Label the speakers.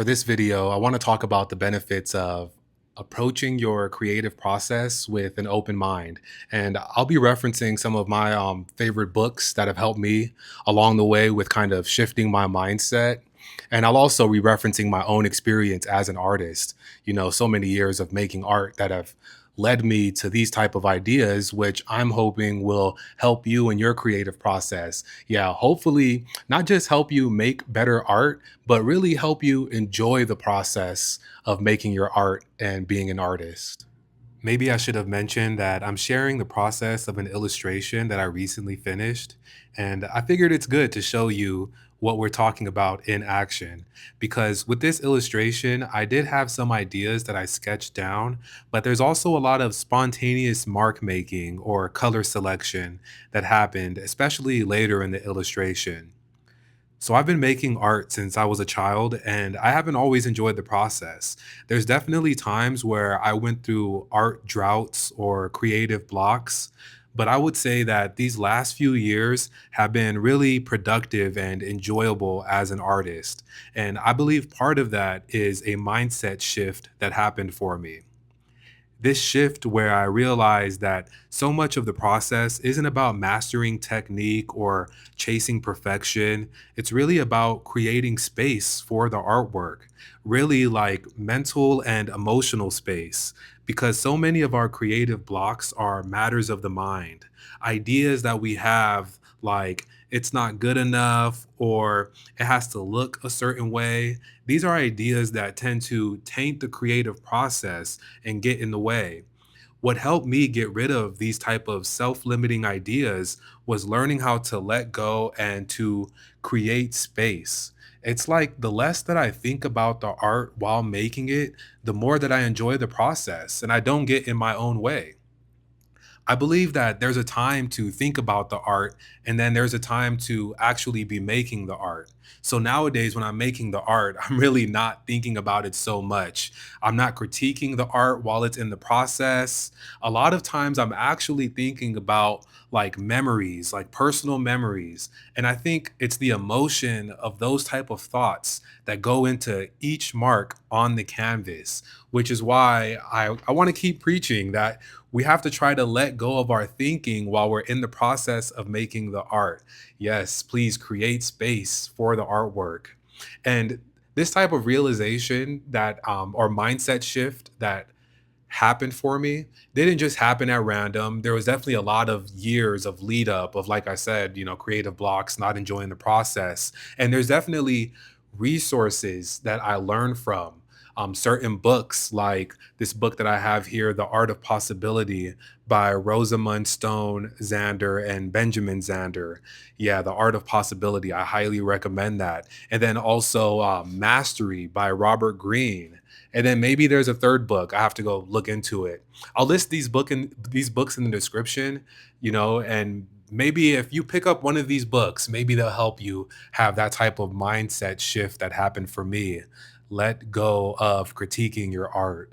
Speaker 1: For this video, I want to talk about the benefits of approaching your creative process with an open mind. And I'll be referencing some of my favorite books that have helped me along the way with kind of shifting my mindset. And I'll also be referencing my own experience as an artist. So many years of making art that have led me to these type of ideas, which I'm hoping will help you in your creative process. Yeah, hopefully not just help you make better art, but really help you enjoy the process of making your art and being an artist. Maybe I should have mentioned that I'm sharing the process of an illustration that I recently finished. And I figured it's good to show you what we're talking about in action. Because with this illustration, I did have some ideas that I sketched down, but there's also a lot of spontaneous mark making or color selection that happened, especially later in the illustration. So I've been making art since I was a child, and I haven't always enjoyed the process. There's definitely times where I went through art droughts or creative blocks, but I would say that these last few years have been really productive and enjoyable as an artist. And I believe part of that is a mindset shift that happened for me. This shift where I realized that so much of the process isn't about mastering technique or chasing perfection. It's really about creating space for the artwork, really like mental and emotional space. Because so many of our creative blocks are matters of the mind, ideas that we have, like it's not good enough or it has to look a certain way. These are ideas that tend to taint the creative process and get in the way. What helped me get rid of these type of self-limiting ideas was learning how to let go and to create space. It's like the less that I think about the art while making it, the more that I enjoy the process and I don't get in my own way. I believe that there's a time to think about the art and then there's a time to actually be making the art. So nowadays, when I'm making the art, I'm really not thinking about it so much. I'm not critiquing the art while it's in the process. A lot of times, I'm actually thinking about like memories, like personal memories. And I think it's the emotion of those type of thoughts that go into each mark on the canvas, which is why I want to keep preaching that we have to try to let go of our thinking while we're in the process of making the art. Yes, please create space for the artwork. And this type of realization that or mindset shift that happened for me didn't just happen at random. There was definitely a lot of years of lead up of, like I said, creative blocks, not enjoying the process. And there's definitely resources that I learned from. Certain books, like this book that I have here, The Art of Possibility by Rosamund Stone Zander and Benjamin Zander. Yeah, The Art of Possibility. I highly recommend that. And then also Mastery by Robert Greene. And then maybe there's a third book. I have to go look into it. I'll list these books in the description, and maybe if you pick up one of these books, maybe they'll help you have that type of mindset shift that happened for me. Let go of critiquing your art.